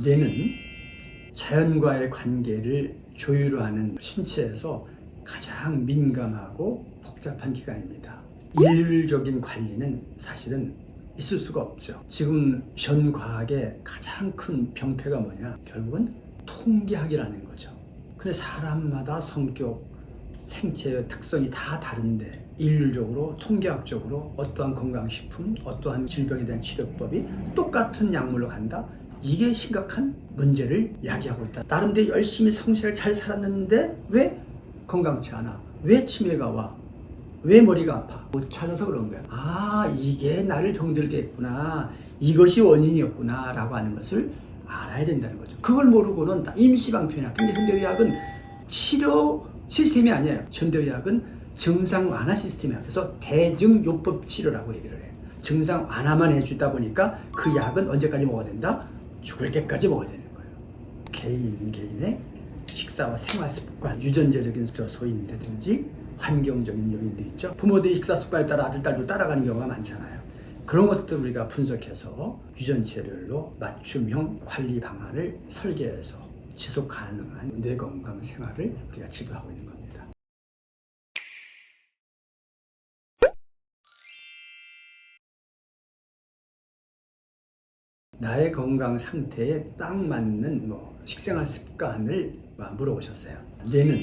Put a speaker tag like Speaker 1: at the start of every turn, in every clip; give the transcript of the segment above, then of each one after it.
Speaker 1: 뇌는 자연과의 관계를 조율하는 신체에서 가장 민감하고 복잡한 기관입니다. 일률적인 관리는 사실은 있을 수가 없죠. 지금 현 과학의 가장 큰 병폐가 뭐냐? 결국은 통계학이라는 거죠. 근데 사람마다 성격, 생체의 특성이 다 다른데 일률적으로 통계학적으로 어떠한 건강식품, 어떠한 질병에 대한 치료법이 똑같은 약물로 간다? 이게 심각한 문제를 야기하고 있다. 나름대로 열심히 성실하게 잘 살았는데 왜 건강치 않아? 왜 치매가 와? 왜 머리가 아파? 못 찾아서 그런 거야. 아, 이게 나를 병들게 했구나. 이것이 원인이었구나 라고 하는 것을 알아야 된다는 거죠. 그걸 모르고는 임시방편이야. 근데 현대의학은 치료 시스템이 아니에요. 현대의학은 증상 완화 시스템이야. 그래서 대증요법 치료라고 얘기를 해요. 증상 완화만 해주다 보니까 그 약은 언제까지 먹어야 된다? 죽을 때까지 먹어야 되는 거예요. 개인의 식사와 생활 습관, 유전자적인 소인이라든지 환경적인 요인들 있죠. 부모들이 식사 습관에 따라 아들, 딸도 따라가는 경우가 많잖아요. 그런 것들 우리가 분석해서 유전체별로 맞춤형 관리 방안을 설계해서 지속 가능한 뇌 건강 생활을 우리가 지도하고 있는 겁니다. 나의 건강 상태에 딱 맞는 식생활 습관을 물어보셨어요. 뇌는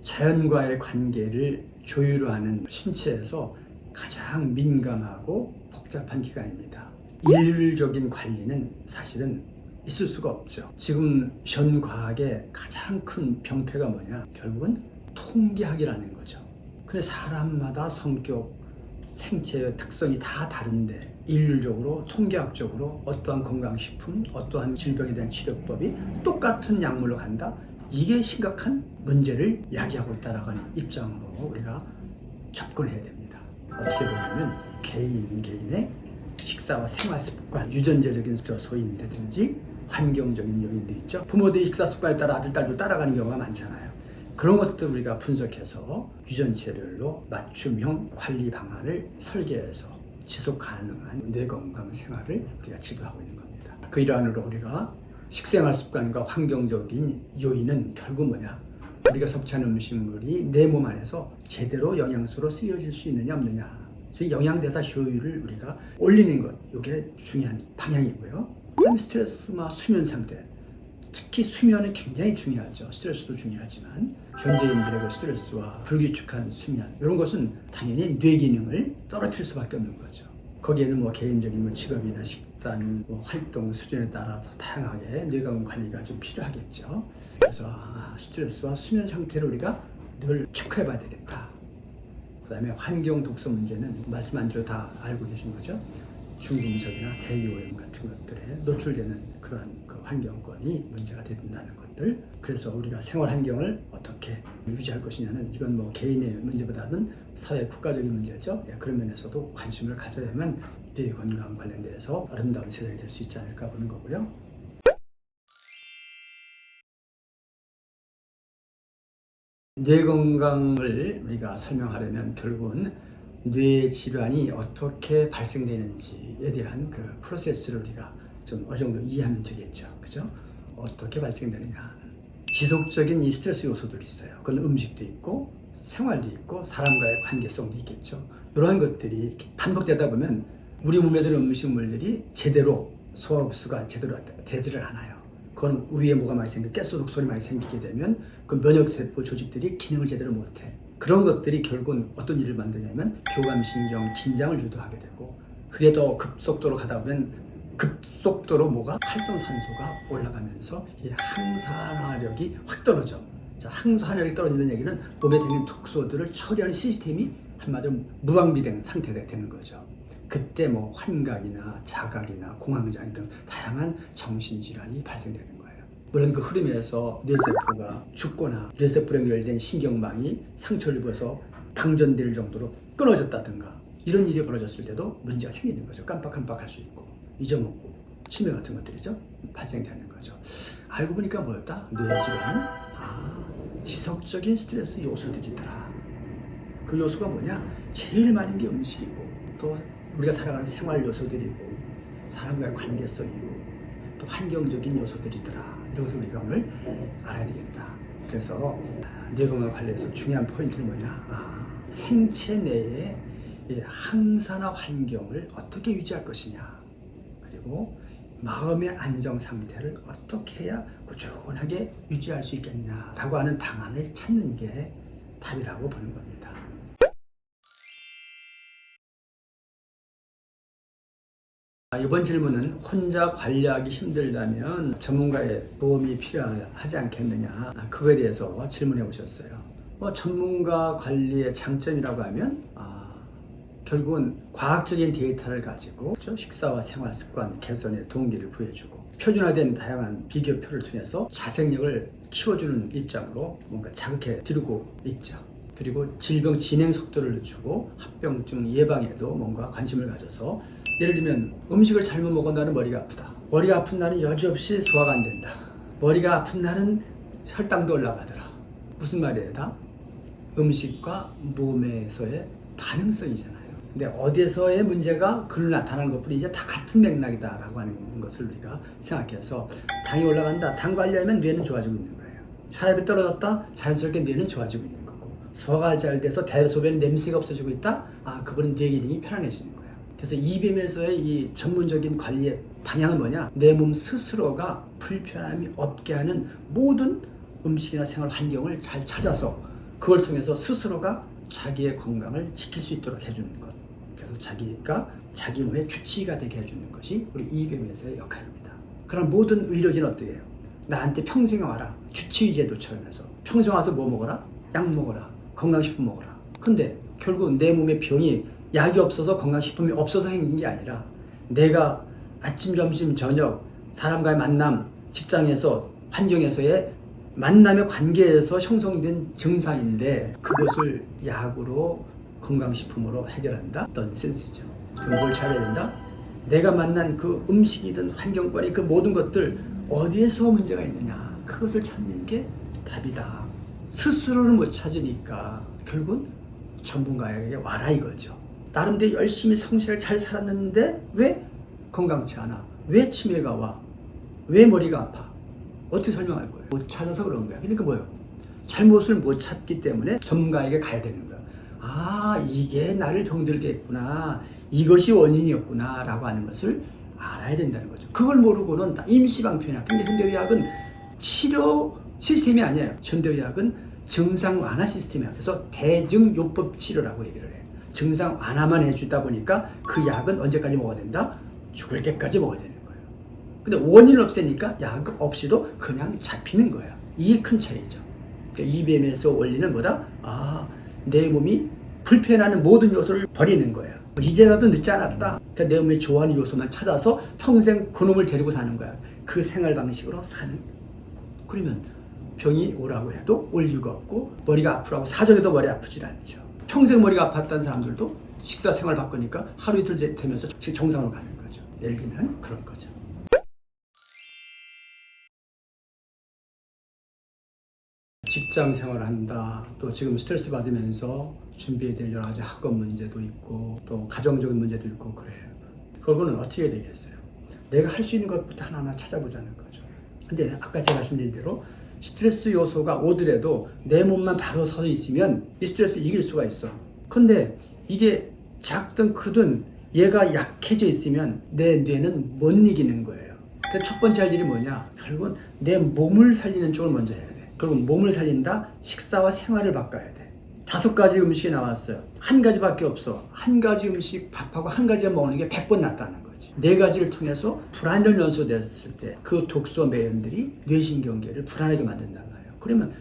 Speaker 1: 자연과의 관계를 조율하는 신체에서 가장 민감하고 복잡한 기관입니다. 일률적인 관리는 사실은 있을 수가 없죠. 지금 현 과학의 가장 큰 병폐가 뭐냐? 결국은 통계학이라는 거죠. 근데 사람마다 성격, 생체의 특성이 다 다른데 일률적으로 통계학적으로 어떠한 건강식품, 어떠한 질병에 대한 치료법이 똑같은 약물로 간다? 이게 심각한 문제를 야기하고 있다라고 하는 입장으로 우리가 접근해야 됩니다. 어떻게 보면 개인의 식사와 생활 습관, 유전자적인 소인이라든지 환경적인 요인들 있죠. 부모들이 식사 습관에 따라 아들, 딸도 따라가는 경우가 많잖아요. 그런 것들 우리가 분석해서 유전체별로 맞춤형 관리 방안을 설계해서 지속 가능한 뇌 건강 생활을 우리가 지도하고 있는 겁니다. 그 일환으로 우리가 식생활 습관과 환경적인 요인은 결국 뭐냐? 우리가 섭취하는 음식물이 내 몸 안에서 제대로 영양소로 쓰여질 수 있느냐 없느냐. 영양대사 효율을 우리가 올리는 것, 이게 중요한 방향이고요. 그다음에 스트레스나 수면 상태, 특히 수면은 굉장히 중요하죠. 스트레스도 중요하지만 현대인들의 스트레스와 불규칙한 수면, 이런 것은 당연히 뇌 기능을 떨어뜨릴 수밖에 없는 거죠. 거기에는 개인적인 직업이나 식단, 활동 수준에 따라서 다양하게 뇌 관리가 좀 필요하겠죠. 그래서 스트레스와 수면 상태를 우리가 늘 체크해 봐야 되겠다. 그 다음에 환경 독소 문제는 말씀 안 드려 다 알고 계신 거죠. 중금속이나 대기오염 같은 것들에 노출되는 그런 환경권이 문제가 된다는 것들. 그래서 우리가 생활 환경을 어떻게 유지할 것이냐는 이건 개인의 문제보다는 사회 국가적인 문제죠. 그런 면에서도 관심을 가져야만 뇌 건강 관련돼서 아름다운 세상이 될 수 있지 않을까 보는 거고요. 뇌 건강을 우리가 설명하려면 결국은 뇌 질환이 어떻게 발생되는지에 대한 그 프로세스를 우리가 좀 어느 정도 이해하면 되겠죠. 그죠? 어떻게 발생되느냐. 지속적인 이 스트레스 요소들이 있어요. 그건 음식도 있고, 생활도 있고, 사람과의 관계성도 있겠죠. 이러한 것들이 반복되다 보면 우리 몸에 드는 음식물들이 제대로 소화 흡수가 제대로 되지를 않아요. 그건 위에 뭐가 많이 생기고 가스독소리 많이 생기게 되면 그 면역세포 조직들이 기능을 제대로 못해. 그런 것들이 결국은 어떤 일을 만드냐면 교감신경, 긴장을 유도하게 되고, 그게 더 급속도로 가다 보면 급속도로 활성산소가 올라가면서 이 항산화력이 확 떨어져. 자, 항산화력이 떨어진다는 얘기는 몸에 생긴 독소들을 처리하는 시스템이 한마디로 무방비된 상태가 되는 거죠. 그때 환각이나 자각이나 공황장애 등 다양한 정신질환이 발생되는 거예요. 물론 그 흐름에서 뇌세포가 죽거나 뇌세포로 연결된 신경망이 상처를 입어서 방전될 정도로 끊어졌다든가 이런 일이 벌어졌을 때도 문제가 생기는 거죠. 깜빡깜빡할 수 있고 잊어먹고 치매 같은 것들이죠. 발생되는 거죠. 알고 보니까 뭐였다? 뇌 질환은 지속적인 스트레스 요소들이더라. 그 요소가 뭐냐? 제일 많은 게 음식이고, 또 우리가 살아가는 생활 요소들이고, 사람과의 관계성이고, 또 환경적인 요소들이더라. 이것을 우리가 오늘 알아야 되겠다. 그래서 뇌건강 관리에서 중요한 포인트는 뭐냐? 생체 내의 이 항산화 환경을 어떻게 유지할 것이냐, 그리고 마음의 안정 상태를 어떻게 해야 꾸준하게 유지할 수 있겠냐라고 하는 방안을 찾는 게 답이라고 보는 겁니다. 이번 질문은 혼자 관리하기 힘들다면 전문가의 도움이 필요하지 않겠느냐, 그거에 대해서 질문해 보셨어요. 전문가 관리의 장점이라고 하면 결국은 과학적인 데이터를 가지고 식사와 생활 습관 개선에 동기를 부여주고 표준화된 다양한 비교표를 통해서 자생력을 키워주는 입장으로 뭔가 자극해 드리고 있죠. 그리고 질병 진행 속도를 늦추고 합병증 예방에도 뭔가 관심을 가져서, 예를 들면 음식을 잘못 먹은 날은 머리가 아프다, 머리가 아픈 날은 여지없이 소화가 안 된다, 머리가 아픈 날은 혈당도 올라가더라. 무슨 말이에요? 다 음식과 몸에서의 반응성이잖아요. 근데 어디에서의 문제가 글로 나타나는 것뿐이 이제 다 같은 맥락이다라고 하는 것을 우리가 생각해서, 당이 올라간다, 당 관리하면 뇌는 좋아지고 있는 거예요. 혈압이 떨어졌다, 자연스럽게 뇌는 좋아지고 있는 거고, 소화가 잘 돼서 대소변에 냄새가 없어지고 있다, 그거는 뇌 기능이 편안해지는 거예요. 그래서 이뱀에서의 이 전문적인 관리의 방향은 뭐냐? 내 몸 스스로가 불편함이 없게 하는 모든 음식이나 생활 환경을 잘 찾아서 그걸 통해서 스스로가 자기의 건강을 지킬 수 있도록 해주는 것. 그래서 자기가 자기 몸의 주치의가 되게 해주는 것이 우리 이뱀에서의 역할입니다. 그럼 모든 의료진은 어떻게 해요? 나한테 평생 와라, 주치의 제도처럼 해서 평생 와서 뭐 먹어라? 약 먹어라, 건강식품 먹어라. 근데 결국 내 몸에 병이 약이 없어서 건강식품이 없어서 생긴 게 아니라, 내가 아침, 점심, 저녁 사람과의 만남, 직장에서, 환경에서의 만남의 관계에서 형성된 증상인데 그것을 약으로, 건강식품으로 해결한다? 넌센스죠. 그럼 뭘 찾아야 된다? 내가 만난 그 음식이든 환경권의 그 모든 것들 어디에서 문제가 있느냐, 그것을 찾는 게 답이다. 스스로는 못 찾으니까 결국은 전문가에게 와라 이거죠. 나름대로 열심히 성실하게 잘 살았는데 왜 건강치 않아? 왜 치매가 와? 왜 머리가 아파? 어떻게 설명할 거예요? 못 찾아서 그런 거야. 그러니까 뭐예요? 잘못을 못 찾기 때문에 전문가에게 가야 되는 거야. 이게 나를 병들게 했구나, 이것이 원인이었구나 라고 하는 것을 알아야 된다는 거죠. 그걸 모르고는 임시방편이야. 근데 현대의학은 치료 시스템이 아니에요. 현대의학은 증상 완화 시스템이야. 그래서 대증요법 치료라고 얘기를 해요. 증상 완화만 해주다 보니까 그 약은 언제까지 먹어야 된다? 죽을 때까지 먹어야 되는 거예요. 근데 원인을 없애니까 약 없이도 그냥 잡히는 거예요. 이게 큰 차이죠. 그러니까 EBM에서 원리는 뭐다? 내 몸이 불편해하는 모든 요소를 버리는 거예요. 이제라도 늦지 않았다. 그러니까 내 몸에 좋아하는 요소만 찾아서 평생 그놈을 데리고 사는 거야. 그 생활 방식으로 사는. 그러면 병이 오라고 해도 올 이유가 없고, 머리가 아프라고 사정해도 머리 아프질 않죠. 평생 머리가 아팠다는 사람들도 식사 생활 바꾸니까 하루 이틀 되면서 정상으로 가는 거죠. 예를 들면 그런 거죠. 직장 생활을 한다, 또 지금 스트레스 받으면서 준비해야 될 여러 가지 학업 문제도 있고 또 가정적인 문제도 있고 그래요. 그거는 어떻게 해야 되겠어요? 내가 할 수 있는 것부터 하나하나 찾아보자는 거죠. 근데 아까 제가 말씀드린 대로 스트레스 요소가 오더라도 내 몸만 바로 서 있으면 이 스트레스를 이길 수가 있어. 근데 이게 작든 크든 얘가 약해져 있으면 내 뇌는 못 이기는 거예요. 그래서 첫 번째 할 일이 뭐냐? 결국은 내 몸을 살리는 쪽을 먼저 해야 돼. 그리고 몸을 살린다? 식사와 생활을 바꿔야 돼. 5가지 음식이 나왔어요. 한 가지밖에 없어. 한 가지 음식 밥하고 한 가지만 먹는 게 100번 낫다는 거지. 4가지를 통해서 불안정 연소됐을 때 그 독소 매연들이 뇌신경계를 불안하게 만든단 말이에요. 그러면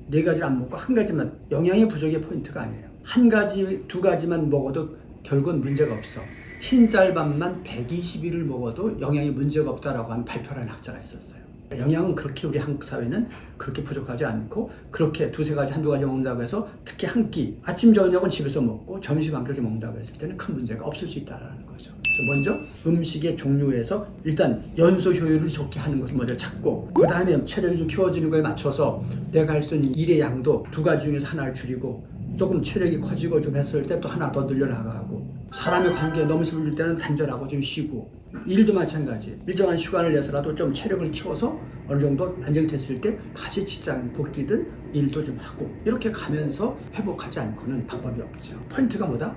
Speaker 1: 4가지를 안 먹고 한 가지만, 영양의 부족의 포인트가 아니에요. 한 가지, 2가지만 먹어도 결국은 문제가 없어. 흰쌀밥만 120일을 먹어도 영양이 문제가 없다라고 한 발표를 한 학자가 있었어요. 영양은 그렇게 우리 한국 사회는 그렇게 부족하지 않고, 그렇게 2-3가지, 1-2가지 먹는다고 해서 특히 한 끼, 아침 저녁은 집에서 먹고 점심 한 그렇게 먹는다고 했을 때는 큰 문제가 없을 수 있다는 거죠. 그래서 먼저 음식의 종류에서 일단 연소 효율을 좋게 하는 것을 먼저 찾고, 그 다음에 체력이 좀 키워지는 거에 맞춰서 내가 할 수 있는 일의 양도 2가지 중에서 하나를 줄이고, 조금 체력이 커지고 좀 했을 때 또 하나 더 늘려나가고, 사람의 관계에 너무 힘을 줄 때는 단절하고 좀 쉬고, 일도 마찬가지. 일정한 시간을 내서라도 좀 체력을 키워서 어느 정도 안정됐을 때 다시 직장 복귀든 일도 좀 하고, 이렇게 가면서 회복하지 않고는 방법이 없죠. 포인트가 뭐다?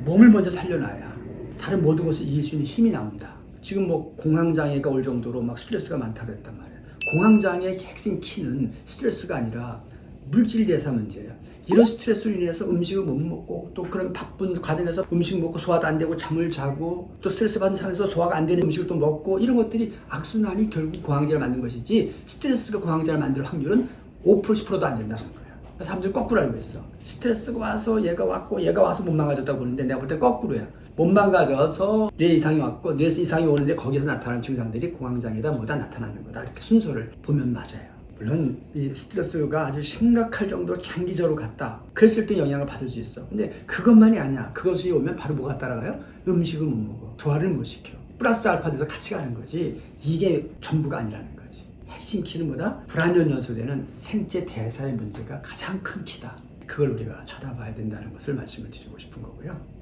Speaker 1: 몸을 먼저 살려놔야 다른 모든 것을 이길 수 있는 힘이 나온다. 지금 뭐 공황장애가 올 정도로 막 스트레스가 많다고 했단 말이에요. 공황장애의 핵심 키는 스트레스가 아니라 물질 대사 문제예요. 이런 스트레스로 인해서 음식을 못 먹고, 또 그런 바쁜 과정에서 음식 먹고 소화도 안 되고 잠을 자고, 또 스트레스 받은 상황에서 소화가 안 되는 음식을 또 먹고, 이런 것들이 악순환이 결국 공황장애를 만든 것이지, 스트레스가 공황장애를 만들 확률은 5% 10%도 안 된다는 거예요. 사람들이 거꾸로 알고 있어. 스트레스가 와서 얘가 왔고, 얘가 와서 못 망가졌다고 보는데, 내가 볼 때 거꾸로야. 못 망가져서 뇌 이상이 왔고, 뇌 이상이 오는데 거기서 나타나는 증상들이 공황장애다 뭐다 나타나는 거다. 이렇게 순서를 보면 맞아요. 물론 이 스트레스가 아주 심각할 정도로 장기적으로 갔다, 그랬을 때 영향을 받을 수 있어. 근데 그것만이 아니야. 그것이 오면 바로 뭐가 따라가요? 음식을 못 먹어, 소화를 못 시켜, 플러스 알파 돼서 같이 가는 거지. 이게 전부가 아니라는 거지. 핵심 키는 뭐다? 불안전 요소되는 생체 대사의 문제가 가장 큰 키다. 그걸 우리가 쳐다봐야 된다는 것을 말씀을 드리고 싶은 거고요.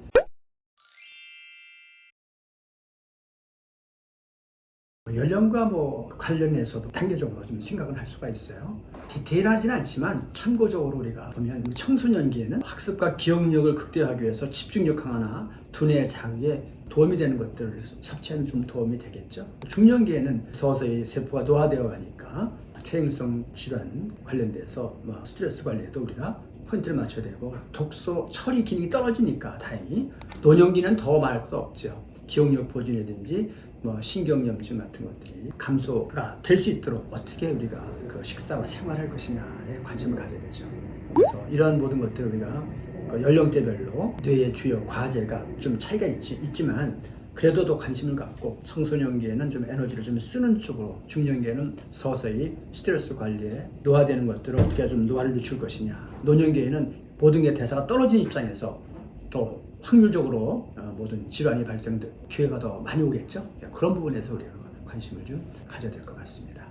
Speaker 1: 연령과 뭐 관련해서도 단계적으로 좀 생각을 할 수가 있어요. 디테일하지는 않지만 참고적으로 우리가 보면 청소년기에는 학습과 기억력을 극대화하기 위해서 집중력 강화나 두뇌 자극에 도움이 되는 것들을 섭취하면 좀 도움이 되겠죠. 중년기에는 서서히 세포가 노화되어 가니까 퇴행성 질환 관련돼서 뭐 스트레스 관리에도 우리가 포인트를 맞춰야 되고, 독소 처리 기능이 떨어지니까 다행히 노년기는 더 말할 것도 없죠. 기억력 보존이라든지 뭐 신경염증 같은 것들이 감소가 될 수 있도록 어떻게 우리가 그 식사와 생활할 것이냐에 관심을 가져야 되죠. 그래서 이런 모든 것들을 우리가 그 연령대별로 뇌의 주요 과제가 좀 차이가 있지만 그래도 더 관심을 갖고, 청소년기에는 좀 에너지를 좀 쓰는 쪽으로, 중년기에는 서서히 스트레스 관리에 노화되는 것들을 어떻게 좀 노화를 늦출 것이냐, 노년기에는 모든 게 대사가 떨어진 입장에서 또 확률적으로 모든 질환이 발생될 기회가 더 많이 오겠죠. 그런 부분에서 우리가 관심을 좀 가져야 될 것 같습니다.